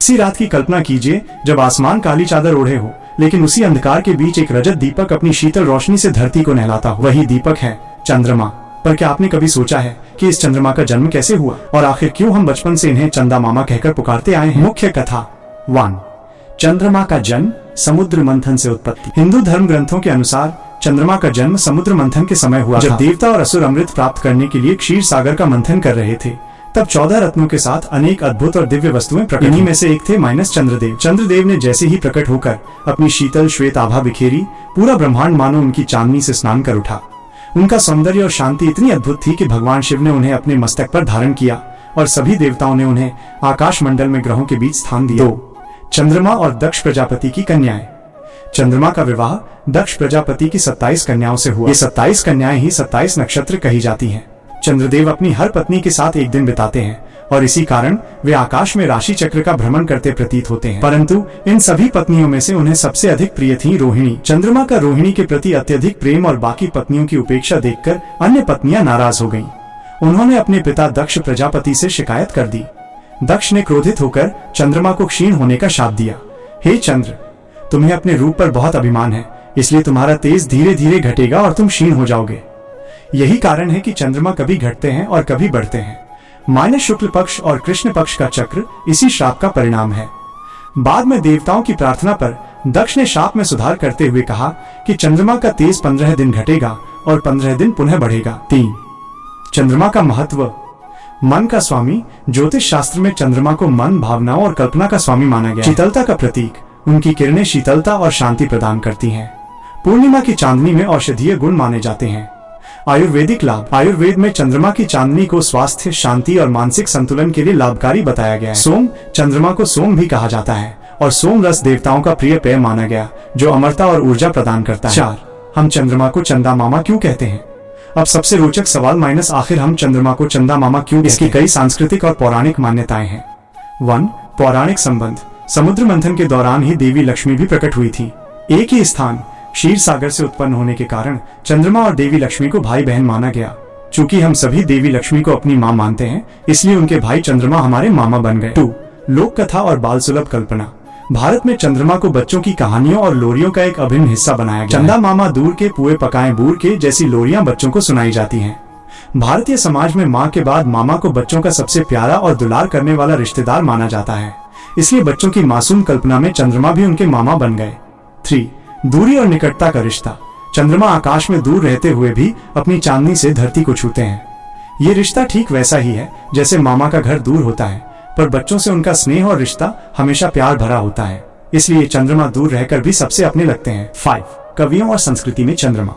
इसी रात की कल्पना कीजिए जब आसमान काली चादर ओढ़े हो, लेकिन उसी अंधकार के बीच एक रजत दीपक अपनी शीतल रोशनी से धरती को नहलाता हो। वही दीपक है चंद्रमा। पर क्या आपने कभी सोचा है कि इस चंद्रमा का जन्म कैसे हुआ और आखिर क्यों हम बचपन से इन्हें चंदा मामा कहकर पुकारते आए हैं? मुख्य कथा 1। चंद्रमा का जन्म, समुद्र मंथन से उत्पत्ति। हिंदू धर्म ग्रंथों के अनुसार चंद्रमा का जन्म समुद्र मंथन के समय हुआ, जब देवता और असुर अमृत प्राप्त करने के लिए क्षीर सागर का मंथन कर रहे थे। तब 14 रत्नों के साथ अनेक अद्भुत और दिव्य वस्तुएं प्रकट। इन्हीं में से एक थे चंद्रदेव। चंद्रदेव ने जैसे ही प्रकट होकर अपनी शीतल श्वेत आभा बिखेरी, पूरा ब्रह्मांड मानो उनकी चांदनी से स्नान कर उठा। उनका सौंदर्य और शांति इतनी अद्भुत थी कि भगवान शिव ने उन्हें अपने मस्तक पर धारण किया और सभी देवताओं ने उन्हें आकाश मंडल में ग्रहों के बीच स्थान दिया। 2। चंद्रमा और दक्ष प्रजापति की कन्याएं। चंद्रमा का विवाह दक्ष प्रजापति की 27 कन्याओं से हुआ। ये 27 कन्याएं ही 27 नक्षत्र कही जाती हैं। चंद्रदेव अपनी हर पत्नी के साथ एक दिन बिताते हैं और इसी कारण वे आकाश में राशि चक्र का भ्रमण करते प्रतीत होते हैं। परंतु इन सभी पत्नियों में से उन्हें सबसे अधिक प्रिय थी रोहिणी। चंद्रमा का रोहिणी के प्रति अत्यधिक प्रेम और बाकी पत्नियों की उपेक्षा देखकर अन्य पत्नियां नाराज हो गईं। उन्होंने अपने पिता दक्ष प्रजापति से शिकायत कर दी। दक्ष ने क्रोधित होकर चंद्रमा को क्षीण होने का शाप दिया। हे चंद्र, तुम्हें अपने रूप पर बहुत अभिमान है, इसलिए तुम्हारा तेज धीरे धीरे घटेगा और तुम क्षीण हो जाओगे। यही कारण है कि चंद्रमा कभी घटते हैं और कभी बढ़ते हैं। शुक्ल पक्ष और कृष्ण पक्ष का चक्र इसी श्राप का परिणाम है। बाद में देवताओं की प्रार्थना पर दक्ष ने शाप में सुधार करते हुए कहा कि चंद्रमा का तेज 15 दिन घटेगा और 15 दिन पुनः बढ़ेगा। 3। चंद्रमा का महत्व। मन का स्वामी। ज्योतिष शास्त्र में चंद्रमा को मन, भावनाओं और कल्पना का स्वामी माना गया। शीतलता का प्रतीक। उनकी किरणें शीतलता और शांति प्रदान करती हैं। पूर्णिमा की चांदनी में औषधीय गुण माने जाते हैं। आयुर्वेदिक लाभ। आयुर्वेद में चंद्रमा की चांदनी को स्वास्थ्य, शांति और मानसिक संतुलन के लिए लाभकारी बताया गया है। सोम। चंद्रमा को सोम भी कहा जाता है और सोम रस देवताओं का प्रिय पेय माना गया, जो अमरता और ऊर्जा प्रदान करता है। 4। हम चंद्रमा को चंदा मामा क्यों कहते हैं? अब सबसे रोचक सवाल आखिर हम चंद्रमा को चंदा मामा क्यों कहते हैं? इसकी कई सांस्कृतिक और पौराणिक मान्यताएं हैं। 1। पौराणिक संबंध। समुद्र मंथन के दौरान ही देवी लक्ष्मी भी प्रकट हुई थी। एक ही स्थान क्षीर सागर से उत्पन्न होने के कारण चंद्रमा और देवी लक्ष्मी को भाई बहन माना गया। चूंकि हम सभी देवी लक्ष्मी को अपनी मां मानते हैं, इसलिए उनके भाई चंद्रमा हमारे मामा बन गए। 2। लोक कथा और बाल सुलभ कल्पना। भारत में चंद्रमा को बच्चों की कहानियों और लोरियों का एक अभिन्न हिस्सा बनाया गया। चंदा मामा दूर के पुए पकाए बूर के जैसी लोरियां बच्चों को सुनाई जाती हैं। भारतीय समाज में माँ के बाद मामा को बच्चों का सबसे प्यारा और दुलार करने वाला रिश्तेदार माना जाता है, इसलिए बच्चों की मासूम कल्पना में चंद्रमा भी उनके मामा बन गए। 3। दूरी और निकटता का रिश्ता। चंद्रमा आकाश में दूर रहते हुए भी अपनी चांदनी से धरती को छूते हैं। ये रिश्ता ठीक वैसा ही है जैसे मामा का घर दूर होता है, पर बच्चों से उनका स्नेह और रिश्ता हमेशा प्यार भरा होता है, इसलिए चंद्रमा दूर रहकर भी सबसे अपने लगते हैं। 5। कवियों और संस्कृति में चंद्रमा।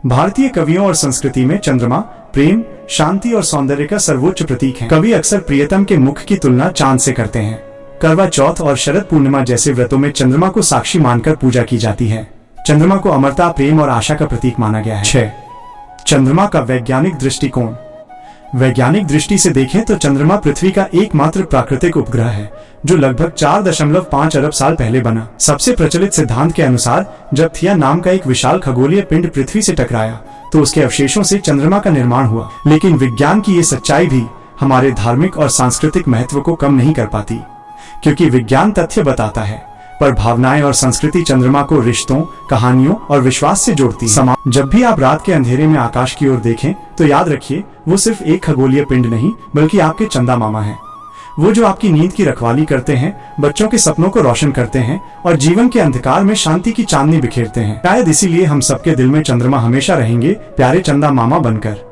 भारतीय कवियों और संस्कृति में चंद्रमा प्रेम, शांति और सौंदर्य का सर्वोच्च प्रतीक है। कवि अक्सर प्रियतम के मुख की तुलना चांद से करते हैं। करवा चौथ और शरद पूर्णिमा जैसे व्रतों में चंद्रमा को साक्षी मानकर पूजा की जाती है। चंद्रमा को अमरता, प्रेम और आशा का प्रतीक माना गया है। 6। चंद्रमा का वैज्ञानिक दृष्टिकोण। वैज्ञानिक दृष्टि से देखें तो चंद्रमा पृथ्वी का एकमात्र प्राकृतिक उपग्रह है, जो लगभग 4.5 अरब साल पहले बना। सबसे प्रचलित सिद्धांत के अनुसार जब थिया नाम का एक विशाल खगोलीय पिंड पृथ्वी से टकराया तो उसके अवशेषों से चंद्रमा का निर्माण हुआ। लेकिन विज्ञान की ये सच्चाई भी हमारे धार्मिक और सांस्कृतिक महत्व को कम नहीं कर पाती, क्योंकि विज्ञान तथ्य बताता है, पर भावनाएं और संस्कृति चंद्रमा को रिश्तों, कहानियों और विश्वास से जोड़ती है। जब भी आप रात के अंधेरे में आकाश की ओर देखें तो याद रखिए, वो सिर्फ एक खगोलीय पिंड नहीं बल्कि आपके चंदा मामा हैं। वो जो आपकी नींद की रखवाली करते हैं, बच्चों के सपनों को रोशन करते हैं और जीवन के अंधकार में शांति की चांदनी बिखेरते हैं। शायद इसीलिए हम सबके दिल में चंद्रमा हमेशा रहेंगे, प्यारे चंदा मामा बनकर।